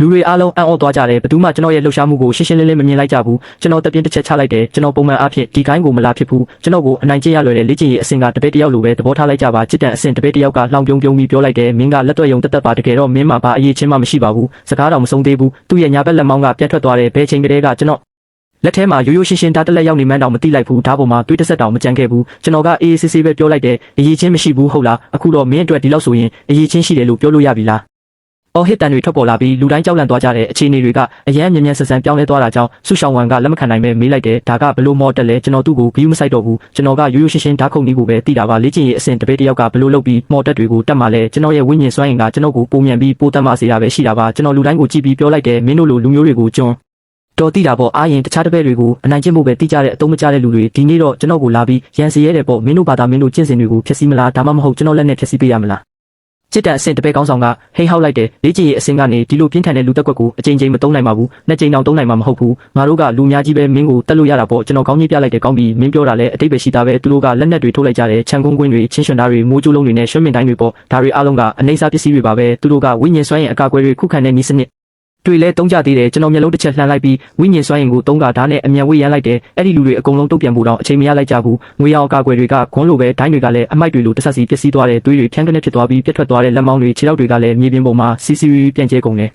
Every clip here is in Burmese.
လူတွေအားလုံးအံ့ဩသွားကြတယ်ဘသူမှကျွန်တော်ရဲ့လှုပ်ရှားမှုကိုရှင်းရှင်းလင်းလင်းမမြင်လိုက်ကြဘူးကျွန်တော်တပြင်းတစ်ချက်ချလိုက်တယ်ကျွန်တော်ပုံမှန်အားဖြင့်ဒီကိုင်းကိုမလာဖြစ်ဘူးကျွန်တော်ကိုအနိုင်ကျင့်ရလွယ်တဲ့လေ့ကျင့်ရေးအဆင့်ကတပည့်တယောက်လိုပဲသဘောထားလိုက်ကြပါချစ်တဲ့အဆင့်တပည့်တယောက်ကလှောင်ပြုံးပြီးပြောလိုက်တယ်မင်းကလက်တွဲယုံတက်ပါတကယ်တော့မင်းမှာဘာအရေးချင်းမှမရှိပါဘူးစကားတော်မဆုံးသေးဘူးသူ့ရဲ့ညာဘက်လက်မောင်းကပြတ်ထွက်သွားတယ်ဘယ်ချိန်ကလေးကကျွန်တော်လက်ထဲမှာရိုးရိုးရှင်းရှင်းဓာတ်တလက်ရောက်နေမှန်းတောင်မသိလိုက်ဘူးဓာတ်ပေါ်မှာတွေးတစ်စက်တောင်မကြံခဲ့ဘူးကျွန်တော်ကအေးဆေးဆေးပဲပြောလိုက်တယ်အရေးချင်းမရှိဘူးဟုတ်လားအခုတော့မင်းအတွက်ဒီလောက်ဆိုရင်အရေးချင်းရှိတယ်လို့ပြောလို့ရပြီလားအော်ဟစ်တန်တွေထွက်ပေါ်လာပြီးလူတိုင်းကြောက်လန့်သွားကြတဲ့အခြေအနေတွေကအရန်မြင်မြန်ဆန်ဆန်ပြောင်းလဲသွားတာကြောင့်ဆုရှောင်းဝန်ကလက်မခံနိုင်ပဲမေးလိုက်တယ်ဒါကဘလို့မော်တက်လဲကျွန်တော်သူ့ကိုဂယူးမဆိုင်တော့ဘူးကျွန်တော်ကရိုးရိုးရှင်းရှင်းဓာတ်ခုံကြီးကိုပဲသိတာပါလေ့ကျင့်ရေးအဆင့်တပည့်တယောက်ကဘလို့လုပ်ပြီးမော်တက်တွေကိုတက်မှလဲကျွန်တော်ရဲ့ဝိညာဉ်စွမ်းအင်ကကျွန်တော်ကိုပုံမြန်ပြီးပိုးတက်မှစေတာပဲရှိတာပါကျွန်တော်လူတိုင်းကိုကြည့်ပြီးပြောလိုက်တယ်မင်းတို့လိုလူမျိုးတွေကိုကျွန်တော်သိတာပေါ့အားရင်တခြားတပည့်တွေကိုအနိုင်ကျင့်ဖို့ပဲသိကြတဲ့အတုံးမကျတဲ့လူတွေဒီနေ့တော့ကျွန်တော်ကိုလာပြီးရန်စီရဲတယ်ပေါ့မင်းတို့ဘာသာမင်းတို့ကျင့်စဉ်တွေကိုဖျက်ဆီးမလားဒါမှမဟုတ်ကျွန်တော်လက်နဲ့ဖျက်ဆီးပေးရမလားစစ်တပ်အဆင့်တပည့်ကောင်းဆောင်ကဟိဟောက်လိုက်တယ်လေ့ကျင့်ရေးအဆင့်ကနေဒီလိုပြင်းထန်တဲ့လူတက်ကွက်ကိုအချိန်ချင်းမသုံးနိုင်ပါဘူးနှစ်ချိန်တောင်သုံးနိုင်မှာမဟုတ်ဘူးငါတို့ကလူများကြီးပဲမင်းကိုတက်လို့ရတာပေါ့ကျွန်တော်ကောင်းကြီးပြလိုက်တယ်ကောင်းပြီမင်းပြောတာလဲအတိတ်ပဲရှိတာပဲသူတို့ကလက်နက်တွေထုတ်လိုက်ကြတယ်ခြံကုန်းကွင်းတွေချင်းရွှန်သားတွေမိုးကျိုးလုံးတွေနဲ့ရွှေမင်တိုင်းတွေပေါ့ဒါတွေအားလုံးကအနှိမ့်စားပစ္စည်းတွေပါပဲသူတို့ကဝိညာဉ်စွမ်းရင်အကာအကွယ်တွေခုခံတဲ့နည်းစနစ်တွေလဲတုံးကြသေးတယ်ကျွန်တော်မျက်လုံးတစ်ချက်လှမ်းလိုက်ပြီးဝိညာဉ်စွမ်းရင်ကိုတုံးကဓာတ်နဲ့အမြန်ဝေးရမ်းလိုက်တယ်အဲ့ဒီလူတွေအကုန်လုံးတုတ်ပြန်ဖို့တောင်အချိန်မရလိုက်ကြဘူးငွေရောင်အကာအကွယ်တွေကခွန်းလိုပဲဒိုင်းတွေကလည်းအမိုက်တွေလိုတဆက်စီပျက်စီးသွားတယ်သွေးတွေဖြန်းကနေဖြစ်သွားပြီးပြတ်ထွက်သွားတဲ့လက်မောင်းတွေခြေထောက်တွေကလည်းမြေပြင်ပေါ်မှာစီစီပြန့်ကျဲကုန်တယ်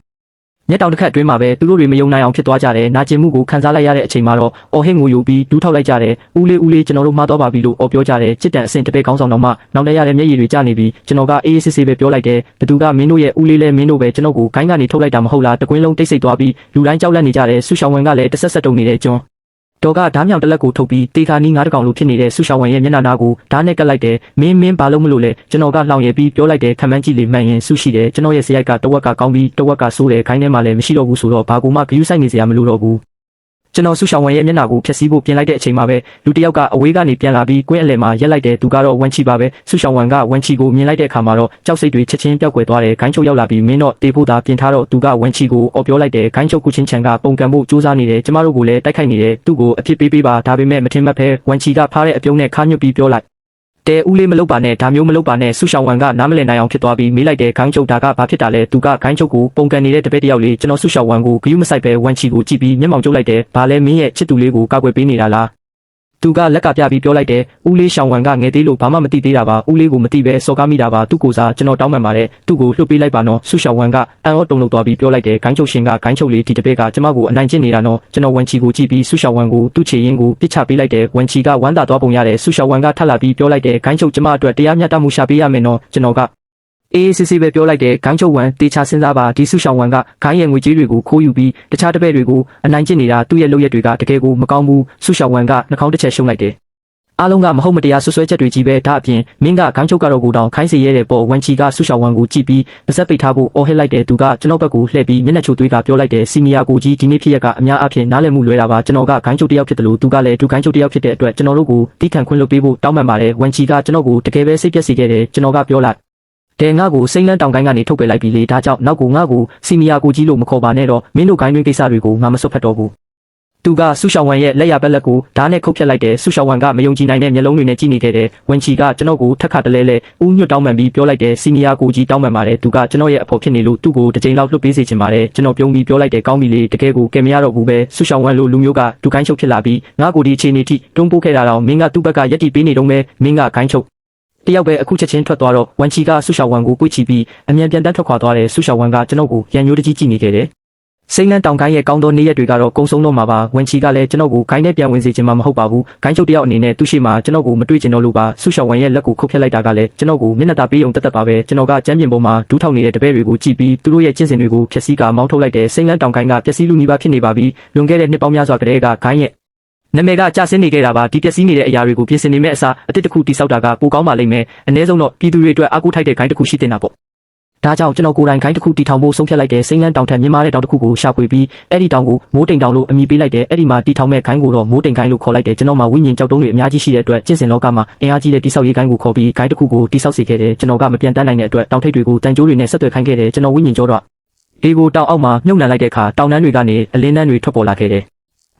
ညက်တောင်တစ်ခတ်အတွင်းမှာပဲသူတို့တွေမယုံနိုင်အောင်ဖြစ်သွားကြတယ်နာကျင်မှုကိုခံစားလိုက်ရတဲ့အချိန်မှာတော့အော်ဟစ်ငိုယိုပြီးဒူးထောက်လိုက်ကြတယ်ဦးလေးကျွန်တော်တို့မှားတော့ပါပြီလို့အော်ပြောကြတယ်စစ်တန်အဆင့်တပည့်ကောင်းဆောင်တော်မှနောက်လဲရတဲ့မျက်ရည်တွေကျနေပြီးကျွန်တော်ကအေးဆေးဆေးပဲပြောလိုက်တယ်ဘသူကမင်းတို့ရဲ့ဦးလေးလဲမင်းတို့ပဲကျွန်တော်ကိုခိုင်းကနေထုတ်လိုက်တာမဟုတ်လားတကွင်းလုံးတိတ်ဆိတ်သွားပြီးလူတိုင်းကြောက်လန့်နေကြတယ်ဆူရှောင်းဝင်ကလည်းတဆက်ဆက်တုံနေတဲ့ကျွန်းတော်ကဓားမြောင်တလက်ကိုထုတ်ပြီးတေခါနီးငါးတကောင်လိုဖြစ်နေတဲ့ဆူရှောင်းဝင်ရဲ့မျက်နှာနာကိုဓာတ်နဲ့ကပ်လိုက်တယ်မင်းဘာလို့မလို့လဲကျွန်တော်ကလှောင်ရပြီးပြောလိုက်တယ်ခံမှန်းကြည့်လေမှန်ရင်ဆူရှိတယ်ကျွန်တော်ရဲ့စရိုက်ကတဝက်ကကောင်းပြီးတဝက်ကဆိုးတယ်ခိုင်းထဲမှာလည်းမရှိတော့ဘူးဆိုတော့ဘာကူမှဂယူးဆိုင်နေစရာမလိုတော့ဘူးကျွန်တော်ဆူရှောင်းဝင်ရဲ့မျက်နှာကိုဖျက်ဆီးဖို့ပြင်လိုက်တဲ့အချိန်မှာပဲလူတစ်ယောက်ကအဝေးကနေပြန်လာပြီးကွင်းအလယ်မှာရက်လိုက်တယ်သူကတော့ဝမ်ချီပါပဲဆူရှောင်းဝင်ကဝမ်ချီကိုမြင်လိုက်တဲ့အခါမှာတော့ကြောက်စိတ်တွေချက်ချင်းပျောက်ကွယ်သွားတယ်ခိုင်းချုပ်ရောက်လာပြီးမင်းတော့တေဖို့သာပြင်ထားတော့သူကဝမ်ချီကိုအော်ပြောလိုက်တယ်ခိုင်းချုပ်ကုချင်းချန်ကပုံကံဖို့စူးစမ်းနေတယ်ကျမတို့ကိုလည်းတိုက်ခိုက်နေတယ်သူ့ကိုအဖြစ်ပေးပါဒါပေမဲ့မထင်မှတ်ဖဲဝမ်ချီကဖားတဲ့အပြုံးနဲ့ခါညွတ်ပြီးပြောလိုက်တဲဦးလေးမလုပ်ပါနဲ့ဒါမျိုးမလုပ်ပါနဲ့ဆူရှောင်းဝန်ကနားမလည်နိုင်အောင်ဖြစ်သွားပြီးမေးလိုက်တဲ့ခိုင်းချုပ်ဒါကဘာဖြစ်တာလဲသူကခိုင်းချုပ်ကိုပုံကန်နေတဲ့တပည့်တယောက်လေးကျွန်တော်ဆူရှောင်းဝန်ကိုဂယူးမဆိုင်ပဲဝမ်ချီကိုကြည့်ပြီးမျက်မှောင်ကျုပ်လိုက်တယ်ဘာလဲမင်းရဲ့ချစ်သူလေးကိုကာကွယ်ပေးနေတာလားသူကလက်ကပြပြီးပြောလိုက်တယ်ဦးလေးရှောင်းဝန်ကငယ်သေးလို့ဘာမှမသိသေးတာပါဦးလေးကိုမသိပဲစော်ကားမိတာပါသူ့ကိုစားကျွန်တော်တောင်းပန်ပါတယ်သူ့ကိုလှုပ်ပေးလိုက်ပါနော်ဆူရှောင်းဝန်ကအန်အောတုံလို့သွားပြီးပြောလိုက်တယ်ခိုင်းချုပ်ရှင်ကခိုင်းချုပ်လေးဒီတပည့်ကကျမကိုအနိုင်ကျင့်နေတာနော်ကျွန်တော်ဝမ်ချီကိုကြည့်ပြီးဆူရှောင်းဝန်ကိုသူ့ချေရင်ကိုပစ်ချပေးလိုက်တယ်ဝမ်ချီကဝမ်းသာသွားပုံရတယ်ဆူရှောင်းဝန်ကထပ်လာပြီးပြောလိုက်တယ်ခိုင်းချုပ်ကျမအတွက်တရားမျှတမှုရှာပေးရမယ်နော်ကျွန်တော်ကအေးစစ်စစ်ပဲပြောလိုက်တယ်ခိုင်းချုပ်ဝန်တေချာစဉ်းစားပါဒီဆူရှောင်းဝန်ကခိုင်းရဲ့ငွေကြေးတွေကိုခိုးယူပြီးတခြားတပည့်တွေကိုအနိုင်ကျင့်နေတာသူ့ရဲ့လုပ်ရက်တွေကတကယ်ကိုမကောင်းဘူးဆူရှောင်းဝန်ကနှာခေါင်းတစ်ချက်ရှုံးလိုက်တယ်အားလုံးကမဟုတ်မတရားဆွဆွဲချက်တွေကြီးပဲဒါအပြင်မင်းကခိုင်းချုပ်ကတော့ကိုတောင်ခိုင်းစီရဲတဲ့ပေါ်ဝမ်ချီကဆူရှောင်းဝန်ကိုကြည့်ပြီးပါဇက်ပိတ်ထားဖို့အော်ဟစ်လိုက်တယ်သူကကျွန်တော်ဘက်ကိုလှည့်ပြီးမျက်နှာချိုသွေးကပြောလိုက်တယ်စီနီယာကိုကြီးဒီနေ့ဖြစ်ရက်ကအများအပြားနားလည်မှုလွဲတာပါကျွန်တော်ကခိုင်းချုပ်တယောက်ဖြစ်တယ်လို့သူကလည်းသူခိုင်းချုပ်တယောက်ဖြစ်တဲ့အတွက်ကျွန်တော်တို့ကိုတီးခံခွင့်လုပ်ပေးဖို့တောင်းပန်ပါတယ်ဝမ်ချီကကျွန်တော်ကိုတကယ်ပဲစိတ်ပြက်စေခဲ့တယ်ကျွန်တော်ကပြောလိုက်တဲ့ငါ့ကိုစိမ့်လန်းတောင်ကိုင်းကနေထုတ်ပယ်လိုက်ပြီလေဒါကြောင့်နောက်ကိုငါ့ကိုစီနီယာကိုကြီးလို့မခေါ်ပါနဲ့တော့မင်းတို့ခိုင်းတွင်းကိစ္စတွေကိုငါမစွတ်ဖက်တော့ဘူးသူကဆူရှောင်းဝန်ရဲ့လက်ရဘက်လက်ကိုဓာတ်နဲ့ခုတ်ဖြတ်လိုက်တယ်ဆူရှောင်းဝန်ကမယုံကြည်နိုင်တဲ့မျက်လုံးတွေနဲ့ကြည့်နေခဲ့တယ်ဝန်ချီကကျွန်တော်ကိုထက်ခါတလဲလဲဦးညွတ်တောင်းပန်ပြီးပြောလိုက်တယ်စီနီယာကိုကြီးတောင်းပန်ပါတယ်သူကကျွန်တော်ရဲ့အဖေဖြစ်နေလို့သူ့ကိုတစ်ချိန်လောက်လွတ်ပေးစေချင်ပါတယ်ကျွန်တော်ပြုံးပြီးပြောလိုက်တယ်ကောင်းပြီလေတကယ်ကိုကဲမရတော့ဘူးပဲဆူရှောင်းဝန်လိုလူမျိုးကသူခိုင်းချုပ်ဖြစ်လာပြီးငါကိုဒီအခြေအနေထိတွန်းပို့ခဲ့တာတော့မင်းကသူ့ဘက်ကရက်တီပေးနေတော့မဲမင်းကခိုင်းချုပ်တယောက်ပဲအခုချက်ချင်းထွက်သွားတော့ဝန်ချီကဆူရှောင်းဝန်ကိုကိုချီပြီးအမြန်ပြန်တန်းထွက်ခွာသွားတယ်ဆူရှောင်းဝန်ကကျွန်တော်ကိုရန်ညိုးတကြီးကြည့်နေခဲ့တယ်စိမ့်လန်းတောင်ကိုင်းရဲ့ကောင်းသောနေ့ရက်တွေကတော့ကုံဆုံးတော့မှာပါဝန်ချီကလည်းကျွန်တော်ကိုခိုင်းနဲ့ပြန်ဝင်စေချင်မှာမဟုတ်ပါဘူးခိုင်းချုပ်တယောက်အနေနဲ့သူ့ရှိမှကျွန်တော်ကိုမတွေ့ချင်တော့လို့ပါဆူရှောင်းဝန်ရဲ့လက်ကိုခုတ်ဖြတ်လိုက်တာကလည်းကျွန်တော်ကိုမျက်နှာသာပေးအောင်တက်ပါပဲကျွန်တော်ကကျမ်းပြင်ပေါ်မှာဒူးထောက်နေတဲ့တပည့်တွေကိုကြည့်ပြီးသူတို့ရဲ့ကျင့်စဉ်တွေကိုဖျက်ဆီးကမောင်းထုတ်လိုက်တယ်စိမ့်လန်းတောင်ကိုင်းကပျက်စီးလူနီးပါးဖြစ်နေပါပြီလွန်ခဲ့တဲ့နှစ်ပေါင်းများစွာကတည်းကခိုင်းရဲ့နာမည်ကကျဆင်းနေခဲ့တာပါဒီပျက်စီးနေတဲ့အရာတွေကိုပြင်ဆင်နေမဲ့အစားအတစ်တစ်ခုတိစောက်တာကပိုကောင်းပါလိမ့်မယ်အနည်းဆုံးတော့ပြည်သူတွေအတွက်အားကိုးထိုက်တဲ့ခိုင်းတစ်ခုရှိတင်တာပေါ့ဒါကြောင့်ကျွန်တော်ကိုယ်တိုင်ခိုင်းတစ်ခုတီထောင်ဖို့ဆုံးဖြတ်လိုက်တယ်စိမ့်လန်းတောင်ထက်မြင့်မားတဲ့တောင်တစ်ခုကိုရှာဖွေပြီးအဲ့ဒီတောင်ကိုမိုးတိမ်တောင်လို့အမည်ပေးလိုက်တယ်အဲ့ဒီမှာတီထောင်မဲ့ခိုင်းကိုတော့မိုးတိမ်ခိုင်းလို့ခေါ်လိုက်တယ်ကျွန်တော်မှာဝိညာဉ်ကြောက်တုံးတွေအများကြီးရှိတဲ့အတွက်ကျင့်စဉ်လောကမှာအင်အားကြီးတဲ့တိဆောက်ရေးခိုင်းကိုခေါ်ပြီးခိုင်းတစ်ခုကိုတိဆောက်စေခဲ့တယ်ကျွန်တော်ကမပြန်တန်းနိုင်တဲ့အတွက်တောင်ထိပ်တွေကိုတန်ကြိုးတွေနဲ့ဆက်သွယ်ခိုင်းခဲ့တယ်ကျွန်တော်ဝိညာဉ်ကြောတော့ဒီကိုတောင်အောက်မှာမြုပ်နှံလိုက်တဲ့အခါတောင်နှန်းတွေကနေအလင်းနှန်းတွေထွက်ပေါ်လာခဲ့တယ်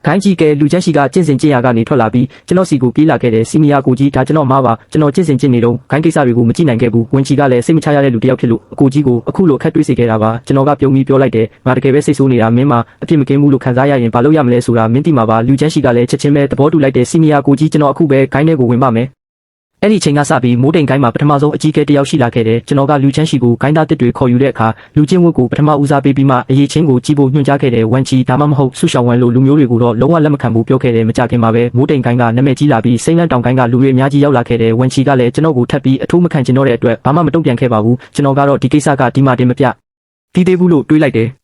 ခိုင်းကြီးကလူချမ်းရှိကကျင့်စဉ်ကျင့်ရာကနေထွက်လာပြီးကျွန်တော်စီကိုပြေးလာခဲ့တဲ့စီမီယာကိုကြီးဒါကျွန်တော်မှားပါကျွန်တော်ကျင့်စဉ်ကျင့်နေတော့ခိုင်းကိစ္စတွေကိုမကြည့်နိုင်ခဲ့ဘူးဝင်ချီကလည်းစိတ်မချရတဲ့လူတစ်ယောက်ဖြစ်လို့အကိုကြီးကိုအခုလိုအခက်တွေ့စေခဲ့တာပါကျွန်တော်ကပြုံးပြီးပြောလိုက်တယ်ငါတကယ်ပဲစိတ်ဆိုးနေတာမင်းမအပြစ်မကင်းဘူးလို့ခံစားရရင်ဘာလို့ရမလဲဆိုတာမင်းသိမှာပါလူချမ်းရှိကလည်းချက်ချင်းပဲသဘောတူလိုက်တဲ့စီမီယာကိုကြီးကျွန်တော်အခုပဲခိုင်းထဲကိုဝင်ပါမယ်အဲ့ဒီချိန်ကစပြီးမိုးတိမ်ကိုင်းမှာပထမဆုံးအကြီးအကဲတယောက်ရှိလာခဲ့တယ်ကျွန်တော်ကလူချမ်းရှိကိုဂိုင်းသားတစ်တွေခေါ်ယူတဲ့အခါလူချင်းဝတ်ကိုပထမဦးစားပေးပြီးမှအရေးချင်းကိုကြီးဖို့ညွှန်ကြားခဲ့တယ်ဝန်ချီဒါမှမဟုတ်ဆူရှောင်းဝမ်လိုလူမျိုးတွေကိုတော့လုံးဝလက်မခံဘူးပြောခဲ့တယ်မကြခင်မှာပဲမိုးတိမ်ကိုင်းကနာမည်ကြီးလာပြီးစိမ့်လန်းတောင်ကိုင်းကလူတွေအများကြီးရောက်လာခဲ့တယ်ဝန်ချီကလည်းကျွန်တော်ကိုထပ်ပြီးအထိုးမခံချင်တော့တဲ့အတွက်ဘာမှမတုံ့ပြန်ခဲ့ပါဘူးကျွန်တော်ကတော့ဒီကိစ္စကဒီမှာတင်မပြတီးသေးဘူးလို့တွေးလိုက်တယ်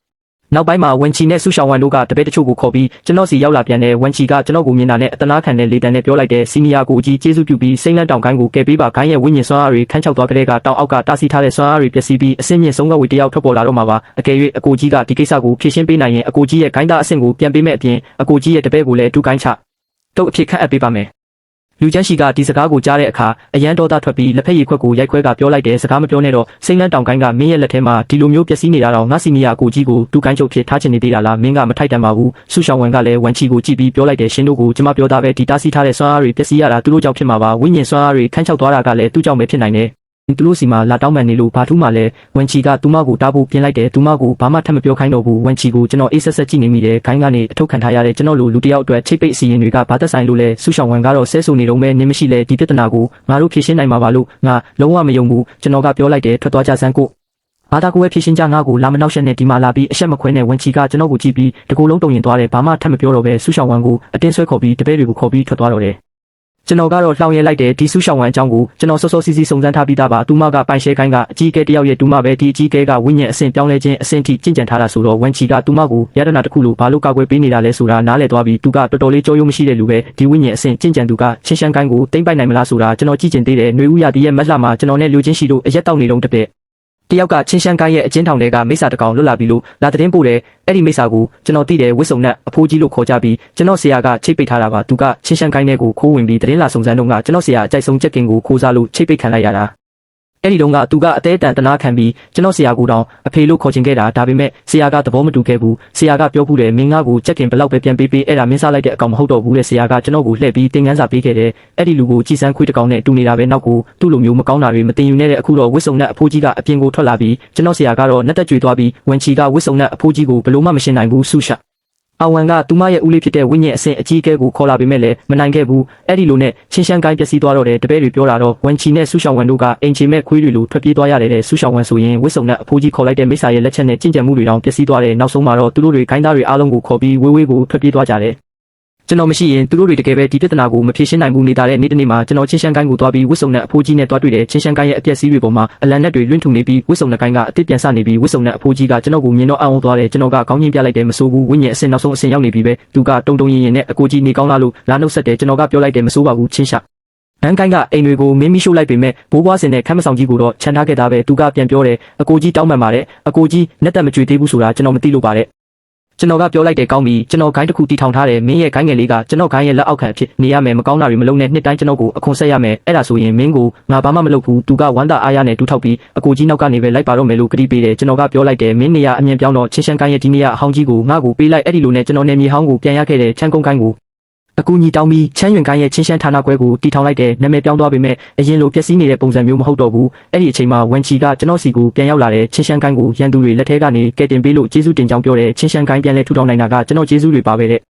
နောက်ပိုင်းမှာဝန်ချီနဲ့ဆူရှောင်းဝမ်တို့ကတပည့်တချို့ကိုခေါ်ပြီးကျွန်တော်စီရောက်လာပြန်တဲ့ဝန်ချီကကျွန်တော်ကိုမြင်တာနဲ့အတနာခံတဲ့လေတံနဲ့ပြောလိုက်တဲ့စီနီယာကိုအကြီးကျေးဇူးပြုပြီးစိမ့်လန်းတောင်ကိုင်းကိုကယ်ပေးပါခိုင်းရဲ့ဝိညာဉ်စွမ်းအားတွေခန်းချောက်သွားကြတဲ့ကတောင်အောက်ကတာစီထားတဲ့စွမ်းအားတွေပျက်စီးပြီးအစင်းမြင့်ဆုံးကဝေတယောက်ထွက်ပေါ်လာတော့မှာပါအကယ်၍အကိုကြီးကဒီကိစ္စကိုဖြေရှင်းပေးနိုင်ရင်အကိုကြီးရဲ့ဂိုင်းသားအဆင့်ကိုပြန်ပေးမဲ့အပြင်အကိုကြီးရဲ့တပည့်ကိုလည်းတူကိုင်းချတော့အဖြစ်ခန့်အပ်ပေးပါမယ်လူချမ်းရှိကဒီစကားကိုကြားတဲ့အခါအရန်တော်သားထွက်ပြီးလက်ဖက်ရည်ခွက်ကိုရိုက်ခွဲကပြောလိုက်တဲ့စကားမပြောနဲ့တော့စိမ့်လန်းတောင်ကိုင်းကမင်းရဲ့လက်ထဲမှာဒီလိုမျိုးပျက်စီးနေတာတော့ငါစီနီယာကိုကြီးကိုတူကိုင်းချုပ်ဖြစ်ထားချင်နေသေးတာလားမင်းကမထိုက်တန်ပါဘူးဆူရှောင်းဝမ်ကလည်းဝန်ချီကိုကြည့်ပြီးပြောလိုက်တယ်ရှင်တို့ကိုကျွန်မပြောတာပဲဒီတားဆီးထားတဲ့စွမ်းအားတွေပျက်စီးရတာသူတို့ကြောင့်ဖြစ်မှာပါဝိညာဉ်စွမ်းအားတွေခန်းချောက်သွားတာကလည်းသူ့ကြောင့်ပဲဖြစ်နိုင်တယ်သူတို့စီမှာလာတောင်းပန်နေလို့ဘာထူးမှလဲဝန်ချီကသူမကိုတားဖို့ပြင်လိုက်တယ်သူမကိုဘာမှထပ်မပြောခိုင်းတော့ဘူးဝန်ချီကိုကျွန်တော်အေးဆက်ဆက်ကြည့်နေမိတယ်ခိုင်းကနေအထုတ်ခံထားရတဲ့ကျွန်တော်လိုလူတစ်ယောက်အတွက်ချိတ်ပိတ်အစီရင်တွေကဘာသက်ဆိုင်လို့လဲဆူရှောင်းဝမ်ကတော့ဆဲဆူနေတော့မဲနင်းမရှိလဲဒီပြဿနာကိုငါတို့ဖြေရှင်းနိုင်မှာပါလို့ငါလုံးဝမယုံဘူးကျွန်တော်ကပြောလိုက်တယ်ထွက်သွားကြစမ်းကိုဘာသာကိုပဲဖြေရှင်းကြငါကိုလာမနောက်ရက်နဲ့ဒီမှာလာပြီးအဆက်မခွဲနဲ့ဝန်ချီကကျွန်တော်ကိုကြည့်ပြီးတကူလုံးတုံရင်သွားတယ်ဘာမှထပ်မပြောတော့ပဲဆူရှောင်းဝမ်ကိုအတင်းဆွဲခေါ်ပြီးတပည့်တွေကိုခေါ်ပြီးထွက်သွားတော့တယ်ကျွန်တော်ကတော့လှောင်ရဲလိုက်တယ်ဒီဆူရှောင်းဝမ်အကြောင်းကိုကျွန်တော်စောစောစီးစီးစုံစမ်းထားပြီးသားပါသူမကပိုင်ရှဲကိုင်းကအကြီးအကဲတယောက်ရဲ့တူမပဲဒီအကြီးအကဲကဝိညာဉ်အဆင့်ပြောင်းလဲခြင်းအဆင့်ထိကျင့်ကြံထားတာဆိုတော့ဝန်ချီကသူမကိုရတနာတစ်ခုလိုဘာလို့ကာကွယ်ပေးနေတာလဲဆိုတာနားလည်သွားပြီးသူကတော်တော်လေးကြောရုံမရှိတဲ့လူပဲဒီဝိညာဉ်အဆင့်ကျင့်ကြံသူကချင်းရှမ်းကိုင်းကိုတိမ့်ပိုက်နိုင်မလားဆိုတာကျွန်တော်ကြည့်ကျင်သေးတယ်ຫນွေဦးရတီရဲ့မက်လှမှာကျွန်တော်နဲ့လူချင်းရှိတို့အရက်တောက်နေတော့တပည့်တယောက်ကချင်းရှမ်းကိုင်းရဲ့အချင်းထောင်တွေကမိစ္ဆာတကောင်လွတ်လာပြီလို့လာတဲ့င်းပို့တယ်အဲ့ဒီမိစ္ဆာကိုကျွန်တော်သိတယ်ဝစ်စုံနဲ့အဖိုးကြီးလို့ခေါ်ကြပြီးကျွန်တော်ဆရာကချိတ်ပိတ်ထားတာပါသူကချင်းရှမ်းကိုင်းနဲ့ကိုခိုးဝင်ပြီးတဲ့င်းလာစုံစမ်းတော့ကကျွန်တော်ဆရာအကြိုက်ဆုံးချက်ကင်ကိုခိုးစားလို့ချိတ်ပိတ်ခံလိုက်ရတာအဲ့ဒီတုန်းကသူကအသေးအတန်တနာခံပြီးကျွန်တော်ဆရာကိုတောင်အဖေလို့ခေါ်ချင်ခဲ့တာဒါပေမဲ့ဆရာကသဘောမတူခဲ့ဘူးဆရာကပြောဘူးတယ်မင်းငါကိုချက်ကင်ဘလောက်ပဲပြန်ပေးပေးအဲ့ဒါမင်းစားလိုက်တဲ့အကောင်မဟုတ်တော့ဘူးတဲ့ဆရာကကျွန်တော်ကိုလှည့်ပြီးတင်ငန်းစာပေးခဲ့တယ်အဲ့ဒီလူကိုကြည်စမ်းခွေးတကောင်နဲ့တူနေတာပဲနောက်ကိုသူ့လိုမျိုးမကောင်းတာတွေမတင်ယူနေတဲ့အခုတော့ဝစ်စုံနဲ့အဖိုးကြီးကအပြင်ကိုထွက်လာပြီးကျွန်တော်ဆရာကတော့နှက်သက်ကြွေသွားပြီးဝန်ချီကဝစ်စုံနဲ့အဖိုးကြီးကိုဘလို့မှမရှင်းနိုင်ဘူးဆူရှာအဝန်ကသူမရဲ့ဦးလေးဖြစ်တဲ့ဝိညာဉ်အဆင့်အကြီးအကဲကိုခေါ်လာပေမဲ့လည်းမနိုင်ခဲ့ဘူးအဲ့ဒီလိုနဲ့ချင်းရှမ်းကိုင်းပျက်စီးသွားတော့တဲ့တပည့်တွေပြောတာတော့ဝန်ချီနဲ့ဆူရှောင်းဝမ်တို့ကအင်ချီမဲ့ခွေးတွေလိုထွက်ပြေးသွားရတယ်တဲ့ဆူရှောင်းဝမ်ဆိုရင်ဝစ်စုံနဲ့အဖိုးကြီးခေါ်လိုက်တဲ့မိစ္ဆာရဲ့လက်ချက်နဲ့ကြင်ကြံမှုတွေတောင်ပျက်စီးသွားတယ်နောက်ဆုံးမှာတော့သူတို့တွေခိုင်းသားတွေအားလုံးကိုခေါ်ပြီးဝေးဝေးကိုထွက်ပြေးသွားကြတယ်ကျွန်တော်မရှိရင်သူတို့တွေတကယ်ပဲဒီပြဿနာကိုမဖြေရှင်းနိုင်ဘူးနေတာတဲ့နေ့တစ်နေ့မှာကျွန်တော်ချင်းရှမ်းကိုင်းကိုသွားပြီးဝစ်စုံနဲ့အဖိုးကြီးနဲ့တွားတွေ့တယ်ချင်းရှမ်းကိုင်းရဲ့အပျက်စီးတွေပေါ်မှာအလံနဲ့တွေလွင့်ထူနေပြီးဝစ်စုံနဲ့ကိုင်းကအစ်စ်ပြန်ဆနေပြီးဝစ်စုံနဲ့အဖိုးကြီးကကျွန်တော်ကိုမြင်တော့အံ့ဩသွားတယ်ကျွန်တော်ကခေါင်းချင်းပြလိုက်တယ်မစိုးဘူးဝိညာဉ်အဆင့်နောက်ဆုံးအဆင့်ရောက်နေပြီပဲသူကတုံတုံရင်ရင်နဲ့အကိုကြီးနေကောင်းလားလို့လာနှုတ်ဆက်တယ်ကျွန်တော်ကပြောလိုက်တယ်မစိုးပါဘူးချင်းရှာနန်းကိုင်းကအိမ်တွေကိုမင်းမိရှို့လိုက်ပေမဲ့ဘိုးဘွားစင်နဲ့ခမ်းမဆောင်ကြီးကိုတော့ခြံထားခဲ့တာပဲသူကပြန်ပြောတယ်အကိုကြီးတောင်းပန်ပါတယ်အကိုကြီးနဲ့တက်မကြွေသေးဘူးဆိုတာကျွန်တော်မသိလို့ပါတယ်ကျွန်တော်ကပြောလိုက်တယ်ကောင်းပြီကျွန်တော်ဂိုင်းတစ်ခုတီထောင်ထားတယ်မင်းရဲ့ဂိုင်းငယ်လေးကကျွန်တော်ဂိုင်းရဲ့လက်အောက်ခံဖြစ်နေရမယ်မကောင်းတာတွေမလုပ်နဲ့နှစ်တိုင်းကျွန်တော်ကိုအခွန်ဆက်ရမယ်အဲ့ဒါဆိုရင်မင်းကိုငါဘာမှမလုပ်ဘူးသူကဝမ်းသာအားရနဲ့တူးထောက်ပြီးအကိုကြီးနောက်ကနေပဲလိုက်ပါတော့မယ်လို့ကတိပေးတယ်ကျွန်တော်ကပြောလိုက်တယ်မင်းနေရအမြင်ပြောင်းတော့ချင်းရှမ်းဂိုင်းရဲ့ဒီနေရအဟောင်းကြီးကိုငါ့ကိုပေးလိုက်အဲ့ဒီလိုနဲ့ကျွန်တော်နေမြေဟောင်းကိုပြန်ရခဲ့တယ်ချမ်းကုန်းဂိုင်းကိုအကူညီတောင်းပြီးချမ်းရွင်ကိုင်းရဲ့ချင်းရှမ်းဌာနခွဲကိုတီထောင်လိုက်တဲ့နာမည်ပြောင်းသွားပေမဲ့အရင်လိုပျက်စီးနေတဲ့ပုံစံမျိုးမဟုတ်တော့ဘူးအဲ့ဒီအချိန်မှာဝန်ချီကကျွန်တော်စီကိုပြန်ရောက်လာတဲ့ချင်းရှမ်းကိုင်းကိုရန်သူတွေလက်ထဲကနေကဲတင်ပေးလို့ကျေးဇူးတင်ကြောင်းပြောတဲ့ချင်းရှမ်းကိုင်းပြန်လဲထူထောင်နိုင်တာကကျွန်တော်ကျေးဇူးတွေပါပဲတ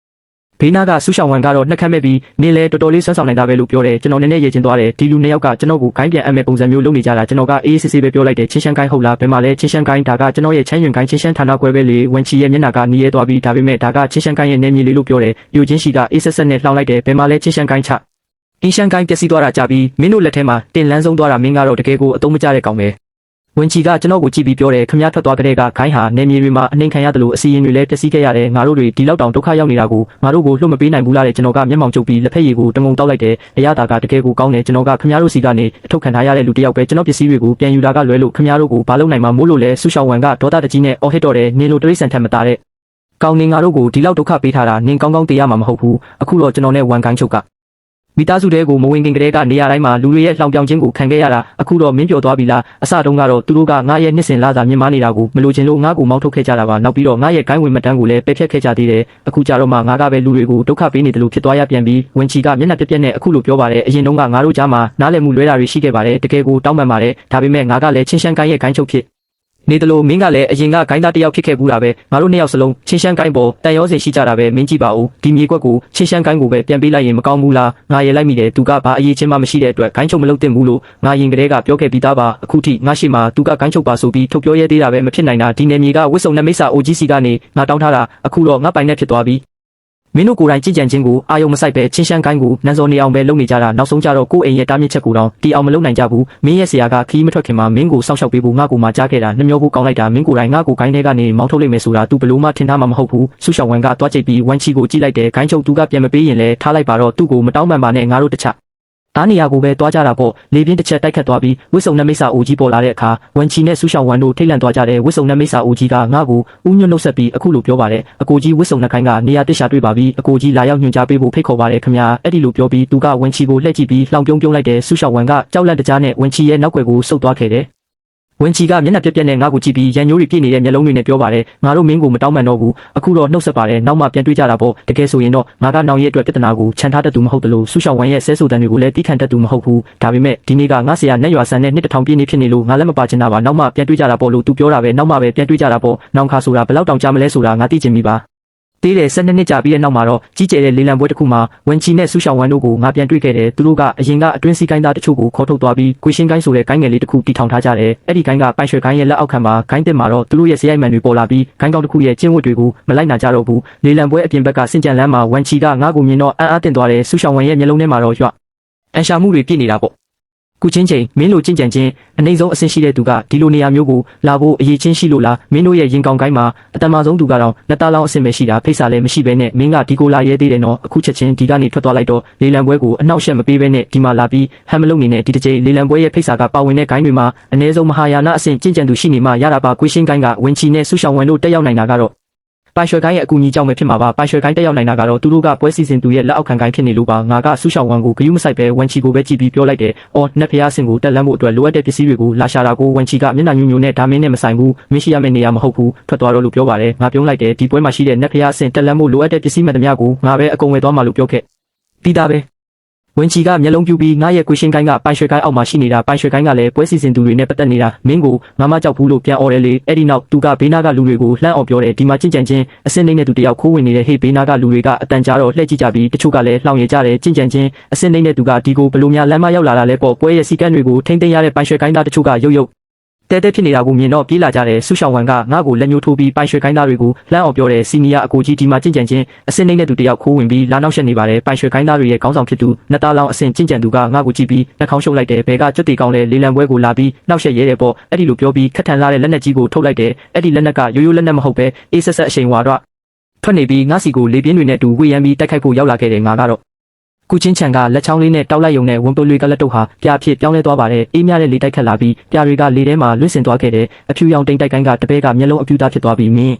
ဲ့ဘေးနာကဆူရှောင်းဝမ်ကတော့နှက်ခတ်မဲ့ပြီးနေလဲတော်တော်လေးဆွမ်းဆောင်နိုင်တာပဲလို့ပြောတယ်ကျွန်တော်နည်းနည်းရေချင်းသွားတယ်ဒီလူနှစ်ယောက်ကကျွန်တော်ကိုဂိုင်းပြန်အပ်မဲ့ပုံစံမျိုးလုပ်နေကြတာကျွန်တော်ကအေးအေးဆေးဆေးပဲပြောလိုက်တယ်ချင်းရှမ်းကိုင်းဟုတ်လားဘယ်မှာလဲချင်းရှမ်းကိုင်းဒါကကျွန်တော်ရဲ့ချမ်းရွင်ကိုင်းချင်းရှမ်းဌာနခွဲပဲလေဝန်ချီရဲ့မျက်နှာကနီးရဲသွားပြီးဒါပေမဲ့ဒါကချင်းရှမ်းကိုင်းရဲ့နေမြေလေးလို့ပြောတယ်ယူချင်းရှိကအေးဆက်ဆက်နဲ့လှောင်လိုက်တယ်ဘယ်မှာလဲချင်းရှမ်းကိုင်းချအင်းရှမ်းကိုင်းပျက်စီးသွားတာကြပြီးမင်းတို့လက်ထဲမှာတင်လန်းဆုံးသွားတာမင်းကတော့တကယ်ကိုအတုံးမကျတဲ့ကောင်ပဲဝန်ချီကကျွန်တော်ကိုကြည့်ပြီးပြောတယ်ခမရထွက်သွားကြတဲ့ကဂိုင်းဟာနေမြေတွေမှာအနှိမ်ခံရတယ်လို့အစီရင်တွေလည်းပျက်စီးခဲ့ရတယ်ငါတို့တွေဒီလောက်တောင်ဒုက္ခရောက်နေတာကိုငါတို့ကိုလွတ်မပေးနိုင်ဘူးလားတဲ့ကျွန်တော်ကမျက်မှောင်ကျုပ်ပြီးလက်ဖက်ရည်ကိုတငုံတောက်လိုက်တယ်အရသာကတကယ်ကိုကောင်းတယ်ကျွန်တော်ကခမရတို့စီကနေအထုတ်ခံထားရတဲ့လူတစ်ယောက်ပဲကျွန်တော်ပစ္စည်းတွေကိုပြန်ယူတာကလွဲလို့ခမရတို့ကိုဘာလုပ်နိုင်မှာမို့လို့လဲဆူရှောင်းဝမ်ကဒေါသတကြီးနဲ့အော်ဟစ်တော့တယ်နင်းလိုတရိษံထက်မသားတဲ့ကောင်းနေငါတို့ကိုဒီလောက်ဒုက္ခပေးထားတာနင်းကောင်းကောင်းတည်ရမှာမဟုတ်ဘူးအခုတော့ကျွန်တော်နဲ့ဝန်ကိုင်းချုပ်က မိသားစုတွေကိုမဝင်ခင်ကတည်းကနေရာတိုင်းမှာလူတွေရဲ့လှောင်ပြောင်ခြင်းကိုခံခဲ့ရတာအခုတော့မင်းပြောသွားပြီလားအစတုန်းကတော့သူတို့ကငါရဲ့နှစ်စဉ်လာစာမြင်မာနေတာကိုမလိုချင်လို့ငါ့ကိုမောင်းထုတ်ခဲ့ကြတာပါနောက်ပြီးတော့ငါရဲ့ဂိုင်းဝင်မတန်းကိုလည်းပယ်ဖျက်ခဲ့ကြသေးတယ်အခုကြတော့မှငါကပဲလူတွေကိုဒုက္ခပေးနေတယ်လို့ဖြစ်သွားရပြန်ပြီးဝင်ချီကမျက်နှာပြက်ပြက်နဲ့အခုလိုပြောပါတယ်အရင်တုန်းကငါတို့ကြားမှာနားလည်မှုလွဲတာတွေရှိခဲ့ပါတယ်တကယ်ကိုတောင်းပန်ပါတယ်ဒါပေမဲ့ငါကလည်းချင်းရှမ်းကိုင်းရဲ့ဂိုင်းချုပ်ဖြစ်နေတယ်လို့မင်းကလည်းအရင်ကဂိုင်းသားတယောက်ဖြစ်ခဲ့ဘူးတာပဲငါတို့နှစ်ယောက်စလုံးချင်းရှမ်းကိုင်းပေါ်တန်ရောစင်ရှိကြတာပဲမင်းကြည့်ပါဦးဒီမြေကွက်ကိုချင်းရှမ်းကိုင်းကိုပဲပြန်ပေးလိုက်ရင်မကောင်းဘူးလားငါရဲလိုက်မိတယ်သူကဘာအရေးချင်းမှမရှိတဲ့အတွက်ဂိုင်းချုပ်မလုပ်သင့်ဘူးလို့ငါရင်ကလေးကပြောခဲ့ပြီးသားပါအခုထိငါရှိမှသူကဂိုင်းချုပ်ပါဆိုပြီးထုတ်ပြောရဲသေးတာပဲမဖြစ်နိုင်တာဒီနယ်မြေကဝစ်စုံနဲ့မိစ္ဆာ OGC ကနေငါတောင်းထားတာအခုတော့ငါပိုင်နဲ့ဖြစ်သွားပြီမင်းတို့ကိုယ်တိုင်ကြင်ကြံခြင်းကိုအာယုံမဆိုင်ပဲချင်းရှမ်းကိုင်းကိုနန်းစောနေအောင်ပဲလုပ်နေကြတာနောက်ဆုံးကြတော့ကိုယ့်အိမ်ရဲ့တားမြစ်ချက်ကိုတော့တီအောင်မလုပ်နိုင်ကြဘူးမင်းရဲ့ဆရာကခီးမထွက်ခင်မှာမင်းကိုစောင့်ရှောက်ပေးဖို့ငါ့ကိုမှကြားခဲ့တာနှမျောဖို့ကောင်းလိုက်တာမင်းကိုယ်တိုင်ငါ့ကိုဂိုင်းထဲကနေမောင်းထုတ်လိုက်မယ်ဆိုတာ तू ဘလို့မှထင်ထားမှာမဟုတ်ဘူးဆူရှောင်းဝမ်ကတွားကြိတ်ပြီးဝမ်ချီကိုကြည့်လိုက်တယ်ဂိုင်းချုပ် तू ကပြန်မပေးရင်လည်းထားလိုက်ပါတော့သူ့ကိုမတောင်းပန်ပါနဲ့ငါတို့တခြားအားနေရာကိုပဲတွားကြတာပေါ့လေပြင်းတစ်ချက်တိုက်ခတ်သွားပြီးဝစ်စုံနဲ့မိစ္ဆာအိုကြီးပေါ်လာတဲ့အခါဝန်ချီနဲ့ဆူရှောင်းဝမ်တို့ထိတ်လန့်သွားကြတဲ့ဝစ်စုံနဲ့မိစ္ဆာအိုကြီးကငါ့ကိုဥညွတ်နှုတ်ဆက်ပြီးအခုလိုပြောပါတယ်အကိုကြီးဝစ်စုံနှခိုင်းကနေရာတစ်ရှာတွေ့ပါပြီအကိုကြီးလာရောက်ညွှန်ကြားပေးဖို့ဖိတ်ခေါ်ပါတယ်ခင်ဗျာအဲ့ဒီလိုပြောပြီးသူကဝန်ချီကိုလှည့်ကြည့်ပြီးလှောင်ပြုံးလိုက်တဲ့ဆူရှောင်းဝမ်ကကြောက်လန့်တကြားနဲ့ဝန်ချီရဲ့နောက်ွယ်ကိုဆုတ်သွားခဲ့တယ်ဝင်ချီကမျက်နှာပြက်ပြက်နဲ့ငါ့ကိုကြည့်ပြီးရန်ညိုးတွေပြည့်နေတဲ့မျက်လုံးတွေနဲ့ပြောပါတယ်ငါတို့မင်းကိုမတောင်းပန်တော့ဘူးအခုတော့နှုတ်ဆက်ပါတယ်နောက်မှပြန်တွေ့ကြတာပေါ့တကယ်ဆိုရင်တော့ငါကနောင်ရဲ့အတွက်ပြဿနာကိုခြံထားတတ်သူမဟုတ်တယ်လို့ဆူရှောင်းဝမ်ရဲ့ဆဲဆိုတန်တွေကိုလည်းတီးခံတတ်သူမဟုတ်ဘူးဒါပေမဲ့ဒီနေ့ကငါဆရာနဲ့ရွာဆန်နဲ့နှစ်1000ပြည့်နေဖြစ်နေလို့ငါလည်းမပါချင်တာပါနောက်မှပြန်တွေ့ကြတာပေါ့လို့သူပြောတာပဲနောက်မှပဲပြန်တွေ့ကြတာပေါ့နောင်ခါဆိုတာဘယ်လောက်တောင်ကြာမလဲဆိုတာငါသိချင်ပြီပါတေးတယ်12နှစ်ကြာပြီးတဲ့နောက်မှာတော့ကြီးကျယ်တဲ့လေလံပွဲတစ်ခုမှာဝင်ချီနဲ့ဆူရှောင်းဝမ်တို့ကိုငါပြန်တွေ့ခဲ့တယ်သူတို့ကအရင်ကအတွင်းစီးကိုင်းသားတချို့ကိုခေါ်ထုတ်သွားပြီးကွေရှင်းကိုင်းဆိုတဲ့ကိုင်းငယ်လေးတစ်ခုတီထောင်ထားကြတယ်အဲ့ဒီကိုင်းကပိုင်ရွှေကိုင်းရဲ့လက်အောက်ခံမှာကိုင်းတက်မှာတော့သူတို့ရဲ့ဇယိုက်မှန်တွေပေါ်လာပြီးကိုင်းကောင်းတစ်ခုရဲ့ကျင်းဝတ်တွေကိုမလိုက်နိုင်ကြတော့ဘူးလေလံပွဲအပြင်ဘက်ကစင်ကြံလမ်းမှာဝင်ချီကငါ့ကိုမြင်တော့အံ့အားသင့်သွားတယ်ဆူရှောင်းဝမ်ရဲ့မျက်လုံးထဲမှာတော့ရွအန်ရှာမှုတွေပြည့်နေတာပေါ့ကုချင်းချိန်မင်းလိုကြင်ကြံချင်းအနေဆုံးအဆင့်ရှိတဲ့သူကဒီလိုနေရာမျိုးကိုလာဖို့အရေးချင်းရှိလို့လားမင်းတို့ရဲ့ရင်ကောင်ကိုင်းမှာအတမဆုံးသူကတော့လက်သားလောင်းအဆင့်ပဲရှိတာဖိတ်စာလည်းမရှိဘဲနဲ့မင်းကဒီကိုလာရဲသေးတယ်နော်အခုချက်ချင်းဒီကနေထွက်သွားလိုက်တော့လေလံပွဲကိုအနောက်ရှက်မပေးဘဲနဲ့ဒီမှာလာပြီးဟမ်မလုပ်နေနဲ့ဒီတစ်ချိန်လေလံပွဲရဲ့ဖိတ်စာကပါဝင်တဲ့ကိုင်းတွေမှာအ ਨੇ ဆုံးမဟာယာနအဆင့်ကြင်ကြံသူရှိနေမှရတာပါကွေးရှင်းကိုင်းကဝင်ချီနဲ့ဆူရှောင်းဝမ်တို့တက်ရောက်နိုင်တာကတော့ပိုင်ရွှေကိုင်းရဲ့အကူအညီကြောင့်ပဲဖြစ်မှာပါပိုင်ရွှေကိုင်းတက်ရောက်နိုင်တာကတော့သူတို့ကပွဲစီစဉ်သူရဲ့လက်အောက်ခံကိုင်းဖြစ်နေလို့ပါငါကဆူရှောင်းဝမ်ကိုဂယုမဆိုင်ပဲဝန်ချီကိုပဲကြည့်ပြီးပြောလိုက်တယ်အော်နက်ဖျားစင်ကိုတက်လန်းဖို့အတွက်လိုအပ်တဲ့ပစ္စည်းတွေကိုလာရှာတာကိုဝန်ချီကမျက်နှာညူညူနဲ့ဒါမင်းနဲ့မဆိုင်ဘူးမင်းရှိရမယ့်နေရာမဟုတ်ဘူးထွက်သွားတော့လို့ပြောပါတယ်ငါပြုံးလိုက်တယ်ဒီပွဲမှာရှိတဲ့နက်ဖျားစင်တက်လန်းဖို့လိုအပ်တဲ့ပစ္စည်းမှန်သမျှကိုငါပဲအကုန်ဝယ်သွားမှလို့ပြောခဲ့ပြီးသားပဲဝင်ချီကမျက်လုံးပြူပြီးငါရဲ့ကွေရှင်းကိုင်းကပိုင်ရွှေကိုင်းအောက်မှာရှိနေတာပိုင်ရွှေကိုင်းကလည်းပွဲစီစဉ်သူတွေနဲ့ပတ်သက်နေတာမင်းကိုငါမကြောက်ဘူးလို့ပြန်អော်တယ်လေအဲ့ဒီနောက်သူကဘေးနာကလူတွေကိုလှမ်းអော်ပြောတယ်ဒီမှာကြင်ကြံချင်းအစင်းနေတဲ့သူတယောက်ခိုးဝင်နေတဲ့ဟေးဘေးနာကလူတွေကအတန်ကြာတော့လှည့်ကြည့်ကြပြီးတချို့ကလည်းလှောင်ရကြတယ်ကြင်ကြံချင်းအစင်းနေတဲ့သူကဒီကိုဘလို့များလမ်းမရောက်လာတာလဲပေါ့ပွဲရဲ့စီကန်းတွေကိုထိမ့်သိမ်းရတဲ့ပိုင်ရွှေကိုင်းသားတချို့ကရုပ်တဲတဲဖြစ်နေတာကိုမြင်တော့ပြေးလာကြတယ်ဆူရှောင်းဝမ်ကငါ့ကိုလက်ညှိုးထိုးပြီးပိုင်ရွှေကိုင်းသားတွေကိုလှမ်းအောင်ပြောတယ်စီနီယာအကိုကြီးဒီမှာကြင်ကြံချင်းအစင်းနေတဲ့သူတယောက်ခိုးဝင်ပြီးလာနောက်ရှက်နေပါတယ်ပိုင်ရွှေကိုင်းသားတွေရဲ့ခေါင်းဆောင်ဖြစ်သူနှစ်သားလောင်းအစင်းကြင်ကြံသူကငါ့ကိုကြည့်ပြီးနှာခေါင်းရှုပ်လိုက်တယ်ဘဲကကြွတ်တီကောင်းလဲလေလံပွဲကိုလာပြီးနောက်ရှက်ရဲတယ်ပေါ့အဲ့ဒီလိုပြောပြီးခက်ထန်လာတဲ့လက်နက်ကြီးကိုထုတ်လိုက်တယ်အဲ့ဒီလက်နက်ကရိုးရိုးလက်နက်မဟုတ်ပဲအေးဆက်ဆက်အချိန်ဝါတော့ထွက်နေပြီးငါစီကိုလေပြင်းတွေနဲ့တူဝေယံပြီးတိုက်ခိုက်ဖို့ရောက်လာခဲ့တယ်ငါကတော့ကုချင်းချန်ကလက်ချောင်းလေးနဲ့တောက်လိုက်ယုံနဲ့ဝန်ပုတ်တွေကလက်တုပ်ဟာပြာဖြစ်ပြောင်းလဲသွားပါတယ်အေးမြတဲ့လေတိုက်ခတ်လာပြီးပြာတွေကလေထဲမှာလွင့်စင်သွားခဲ့တယ်အဖြူရောင်တိမ်တိုက်ကိုင်းကတပည့်ကမျက်လုံးအပြူသားဖြစ်သွားပြီးမင်း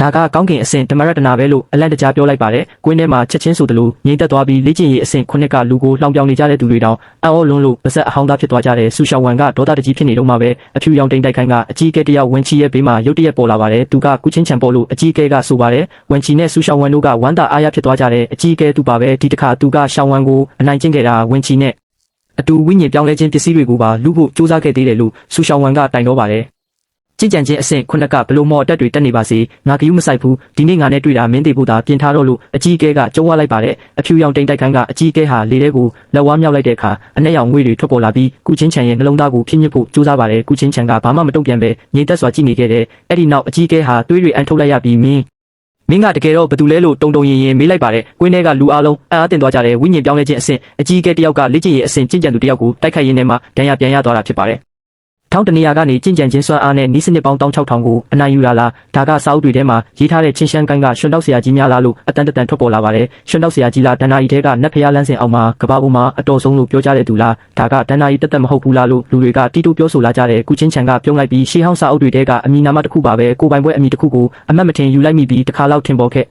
ဒါကကောင်းကင်အဆင့်တမရတနာပဲလို့အလန့်တကြားပြောလိုက်ပါတယ်ကွင်းထဲမှာချက်ချင်းဆိုသလိုငြိမ်သက်သွားပြီးလေ့ကျင့်ရေးအဆင့်ခုနှစ်ကလူကိုလှောင်ပြောင်နေကြတဲ့သူတွေတောင်အံ့ဩလွန်းလို့ပါဇက်အဟောင်းသားဖြစ်သွားကြတယ်ဆူရှောင်းဝမ်ကဒေါသတကြီးဖြစ်နေတော့မှပဲအဖြူရောင်တိမ်တိုက်ခိုင်းကအကြီးအကဲတယောက်ဝင်ချီရဲ့ဘေးမှာရုတ်တရက်ပေါ်လာပါတယ်သူကကုချင်းချန်ပေါ်လို့အကြီးအကဲကဆိုပါတယ်ဝင်ချီနဲ့ဆူရှောင်းဝမ်တို့ကဝမ်းသာအားရဖြစ်သွားကြတယ်အကြီးအကဲသူပါပဲဒီတစ်ခါသူကရှောင်းဝမ်ကိုအနိုင်ကျင့်ခဲ့တာဝင်ချီနဲ့အတူဝိညာဉ်ပြောင်းလဲခြင်းပစ္စည်းတွေကိုပါလူဖို့စူးစမ်းခဲ့သေးတယ်လို့ဆူရှောင်းဝမ်ကတိုင်တော့ပါတယ်ကြင်ကြံချင်းအဆင့်ခုနှစ်ကဘလို့မော်အတက်တွေတက်နေပါစေငါကယူမဆိုင်ဘူးဒီနေ့ငါနဲ့တွေ့တာမင်းသေးဖို့သာပြင်ထားတော့လို့အကြီးအကဲကကြုံဝလိုက်ပါတယ်အဖြူရောင်တိမ်တိုက်ခန်းကအကြီးအကဲဟာလေထဲကိုလက်ဝါးမြောက်လိုက်တဲ့အခါအနက်ရောင်ငွေတွေထွက်ပေါ်လာပြီးကုချင်းချန်ရဲ့နှလုံးသားကိုဖြည့်ညစ်ဖို့ကြိုးစားပါတယ်ကုချင်းချန်ကဘာမှမတုံ့ပြန်ပဲငြိမ်သက်စွာကြည့်နေခဲ့တယ်အဲ့ဒီနောက်အကြီးအကဲဟာတွေးတွေအန်ထုတ်လိုက်ရပြီးမင်းကတကယ်တော့ဘယ်သူလဲလို့တုံတုံရင်မေးလိုက်ပါတယ်ကွင်းထဲကလူအလုံးအံ့အားသင့်သွားကြတယ်ဝိညာဉ်ပြောင်းလဲခြင်းအဆင့်အကြီးအကဲတယောက်ကလေ့ကျင့်ရေးအဆင့်ကျင့်ကြံသူတယောက်ကိုတိုက်ခိုက်ရင်းနဲ့မှဒဏ်ရာပြန်ရသွားတာဖြစ်ပါတယ်ထောင်းတနေရာကနေကြင်ကြံချင်းစွမ်းအားနဲ့နီးစနစ်ပေါင်း16000ကိုအနိုင်ယူလာလားဒါကစာအုပ်တွေထဲမှာရေးထားတဲ့ချင်းရှမ်းကိုင်းကရွှွန်တောက်ဆရာကြီးများလားလို့အတန်တန်ထွက်ပေါ်လာပါတယ်ရွှွန်တောက်ဆရာကြီးလားဒဏ္ဍာရီထဲကနတ်ဖျားလန်းစင်အောင်မှာကဘာပေါ်မှာအတော်ဆုံးလို့ပြောကြတဲ့သူလားဒါကဒဏ္ဍာရီတက်တက်မဟုတ်ဘူးလားလို့လူတွေကတီးတိုးပြောဆိုလာကြတယ်ကုချင်းချန်ကပြုံးလိုက်ပြီးရှေးဟောင်းစာအုပ်တွေထဲကအမည်နာမတစ်ခုပါပဲကိုပိုင်ပွဲအမည်တစ်ခုကိုအမတ်မထင်ယူလိုက်မိပြီးတစ်ခါလောက်ထင်ပေါ်ခဲ့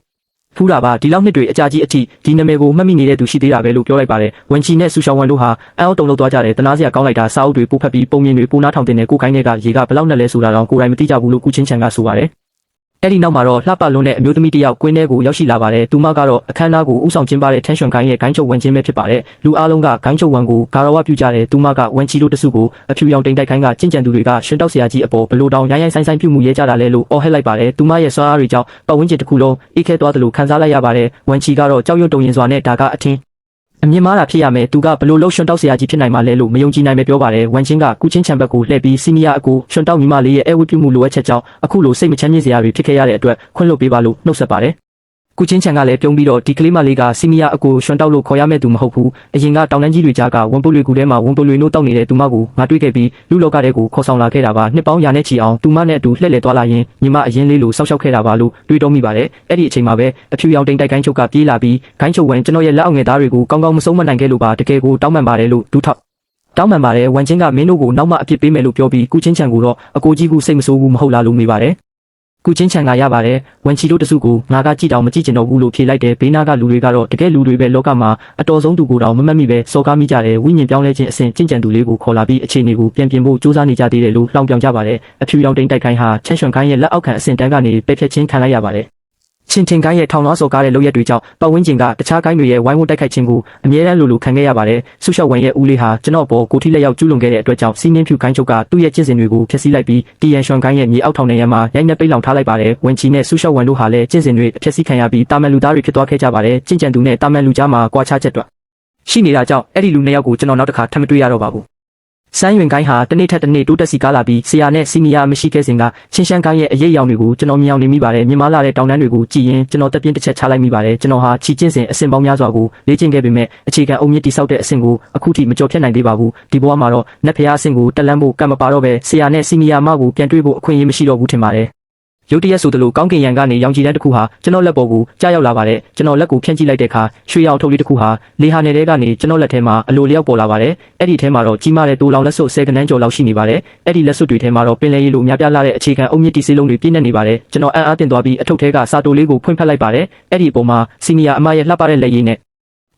ဖူးတာပါဒီလောက်နှစ်တွေအကြာကြီးအထိဒီနာမည်ကိုမှတ်မိနေတဲ့သူရှိသေးတာပဲလို့ပြောလိုက်ပါတယ်ဝန်ချီနဲ့ဆူရှောင်းဝန်တို့ဟာအအောက်တုံလို့သွားကြတယ်တနာစရာကောင်းလိုက်တာစာအုပ်တွေပို့ဖက်ပြီးပုံမြင်တွေပိုနားထောင်တင်တဲ့ကိုကိုင်းတွေကရေကဘလောက်နဲ့လဲဆိုတာတော့ကိုယ်တိုင်မသိကြဘူးလို့ကုချင်းချန်ကဆိုပါတယ်အဲ့ဒီနောက်မှာတော့လှပလွန်းတဲ့အမျိုးသမီးတစ်ယောက်ကွင်းထဲကိုရောက်ရှိလာပါတယ်သူမကတော့အခမ်းအနားကိုဥဆောင်ကျင်းပတဲ့ထန်းရွှန်ကိုင်းရဲ့ဂိုင်းချုပ်ဝန်ချင်းပဲဖြစ်ပါတယ်လူအားလုံးကဂိုင်းချုပ်ဝန်ကိုဂါရဝပြုကြတယ်သူမကဝန်ချီတို့တစုကိုအဖြူရောင်တိမ်တိုက်ခိုင်းကကျင့်ကြံသူတွေကရှင်တောက်ဆရာကြီးအပေါ်ဘလို့တောင်ရိုင်းရိုင်းဆိုင်ဆိုင်ပြုမှုရဲကြတာလဲလို့အော်ဟစ်လိုက်ပါတယ်သူမရဲ့စွမ်းအားတွေကြောင့်ပတ်ဝန်းကျင်တစ်ခုလုံးအေးခဲသွားတယ်လို့ခန်းစားလိုက်ရပါတယ်ဝန်ချီကတော့ကြောက်ရွံ့တုန်ရင်စွာနဲ့ဒါကအထင်းအမြင်မားတာဖြစ်ရမယ်သူကဘလို့လုံးရွှန်တောက်ဆရာကြီးဖြစ်နိုင်မှာလဲလို့မယုံကြည်နိုင်ပဲပြောပါတယ်ဝန်ချင်းကကုချင်းချံဘက်ကိုလှည့်ပြီးစီနီယာအကိုရွှန်တောက်ညီမလေးရဲ့အဲဝတ်ပြုမှုလိုအပ်ချက်ကြောင့်အခုလိုစိတ်မချမ်းမြေ့စရာတွေဖြစ်ခဲ့ရတဲ့အတွက်ခွင့်လွှတ်ပေးပါလို့နှုတ်ဆက်ပါတယ်ကုချင်းချန်ကလည်းပြုံးပြီးတော့ဒီကလေးမလေးကစီနီယာအကိုရွှန်တောက်လို့ခေါ်ရမယ့်သူမဟုတ်ဘူးအရင်ကတောင်တန်းကြီးတွေကြားကဝန်ပုတ်တွေကိုထဲမှာဝန်ပုတ်တွေနိုးတောက်နေတဲ့သူမကိုငါတွေ့ခဲ့ပြီးလူလောကတဲ့ကိုခေါ်ဆောင်လာခဲ့တာပါနှစ်ပေါင်းရာနဲ့ချီအောင်သူမနဲ့အတူလှည့်လည်သွားလာရင်ညီမအရင်လေးလိုစောက်ရှောက်ခဲ့တာပါလို့တွေးတောမိပါတယ်အဲ့ဒီအချိန်မှာပဲအဖြူရောင်တိမ်တိုက်ကိုင်းချုပ်ကပြေးလာပြီးဂိုင်းချုပ်ဝင်ကျွန်တော်ရဲ့လက်အောက်ငယ်သားတွေကိုကောင်းကောင်းမဆုံးမနိုင်ခဲ့လို့ပါတကယ်ကိုတောင်းပန်ပါတယ်လို့ဒူးထောက်တောင်းပန်ပါတယ်ဝန်ချင်းကမင်းတို့ကိုနောက်မှအပြစ်ပေးမယ်လို့ပြောပြီးကုချင်းချန်ကိုတော့အကိုကြီးကစိတ်မဆိုးဘူးမဟုတ်လားလို့မေးပါတယ်ကုချင်းချန်ကရပါတယ်ဝန်ချီတို့တစုကိုငါကကြည့်တောင်မကြည့်ကျင်တော့ဘူးလို့ဖြေလိုက်တယ်ဘေးနားကလူတွေကတော့တကယ်လူတွေပဲလောကမှာအတော်ဆုံးသူကိုတောင်မမှတ်မိပဲစော်ကားမိကြတယ်ဝိညာဉ်ပြောင်းလဲခြင်းအစဉ်ကျင့်ကြံသူလေးကိုခေါ်လာပြီးအခြေအနေကိုပြန်ပြင်ဖို့စူးစမ်းနေကြသေးတယ်လို့လှောင်ပြောင်ကြပါတယ်အဖြူရောင်တိမ်တိုက်ခိုင်းဟာချမ်းရွှန်ခိုင်းရဲ့လက်အောက်ခံအစဉ်တန်းကနေပဲဖြတ်ချင်းခံလိုက်ရပါတယ်ချင်းတင်ကိုင်းရဲ့ထောင်လွှားစော်ကားတဲ့လုပ်ရက်တွေကြောင့်ပတ်ဝန်းကျင်ကတခြားကိုင်းတွေရဲ့ဝိုင်းဝန်းတိုက်ခိုက်ခြင်းကိုအမြဲတမ်းလိုခံခဲ့ရပါတယ်ဆူရှော့ဝန်ရဲ့ဦးလေးဟာကျွန်တော်ပေါ်ကိုထိလက်ရောက်ကျူးလွန်ခဲ့တဲ့အတွက်ကြောင့်စီးနှင်းဖြူကိုင်းချုပ်ကသူ့ရဲ့ကျင့်စဉ်တွေကိုဖျက်ဆီးလိုက်ပြီးတီယန်ရွှန်ကိုင်းရဲ့မြေအောက်ထောင်ထဲမှာရိုက်နှက်ပိတ်လောင်ထားလိုက်ပါတယ်ဝန်ချီနဲ့ဆူရှော့ဝန်တို့ဟာလည်းကျင့်စဉ်တွေဖျက်ဆီးခံရပြီးတာမန်လူသားတွေဖြစ်သွားခဲ့ကြပါတယ်ကျင့်ကြံသူနဲ့တာမန်လူကြားမှာကွာခြားချက်တွေရှိနေတာကြောင့်အဲ့ဒီလူနှစ်ယောက်ကိုကျွန်တော်နောက်တစ်ခါထပ်မတွေ့ရတော့ပါဘူးစမ်းရင်ကိုင်းဟာတနေ့ထက်တနေ့တိုးတက်စီကားလာပြီးဆရာနဲ့စီနီယာမရှိခဲ့စဉ်ကချင်းရှမ်းကိုင်းရဲ့အရေးအယောင်တွေကိုကျွန်တော်မြင်အောင်နေမိပါတယ်မြင်မာလာတဲ့တောင်တန်းတွေကိုကြည့်ရင်ကျွန်တော်တက်ပြင်းတစ်ချက်ချလိုက်မိပါတယ်ကျွန်တော်ဟာချီကျင့်စဉ်အဆင့်ပေါင်းများစွာကိုလေ့ကျင့်ခဲ့ပေမဲ့အခြေခံအုံမြင့်တိဆောက်တဲ့အဆင့်ကိုအခုထိမကျော်ဖြတ်နိုင်သေးပါဘူးဒီဘဝမှာတော့နတ်ဖျားအဆင့်ကိုတက်လန်းဖို့ကံမပါတော့ပဲဆရာနဲ့စီနီယာမကိုပြန်တွေ့ဖို့အခွင့်အရေးမရှိတော့ဘူးထင်ပါတယ်ရုတ်တရက်ဆိုသလိုကောင်းကင်ယံကနေရောင်ခြည်တန်းတစ်ခုဟာကျွန်တော်လက်ပေါ်ကိုကြားရောက်လာပါတယ်ကျွန်တော်လက်ကိုဖြန့်ကြည့်လိုက်တဲ့အခါရွှေရောင်ထုတ်လေးတစ်ခုဟာလေဟာနယ်ထဲကနေကျွန်တော်လက်ထဲမှာအလိုလျောက်ပေါ်လာပါတယ်အဲ့ဒီထဲမှာတော့ကြီးမားတဲ့တိုးလောင်လက်စွပ်10ကနန်းကျော်လောက်ရှိနေပါတယ်အဲ့ဒီလက်စွပ်တွေထဲမှာတော့ပင်လယ်ရေလိုများပြားလာတဲ့အခြေခံအုံမြင့်တီစေးလုံးတွေပြည့်နေနေပါတယ်ကျွန်တော်အံ့အားသင့်သွားပြီးအထုပ်ထဲကစာတိုလေးကိုဖွင့်ဖက်လိုက်ပါတယ်အဲ့ဒီအပေါ်မှာစီနီယာအမရဲ့လှပတဲ့လက်ရည်နဲ့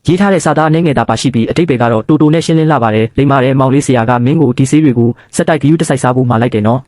ရေးထားတဲ့စာသားအနေငယ်သာပါရှိပြီးအတိတ်ပဲကတော့တိုတိုနဲ့ရှင်းလင်းလာပါတယ်လိမ္မာတဲ့မောင်လေးဆရာကမင်းကိုဒီဆေးတွေကိုစက်တိုက်ဂယူးတစိုက်စားဖို့မှာလိုက်တယ်နော်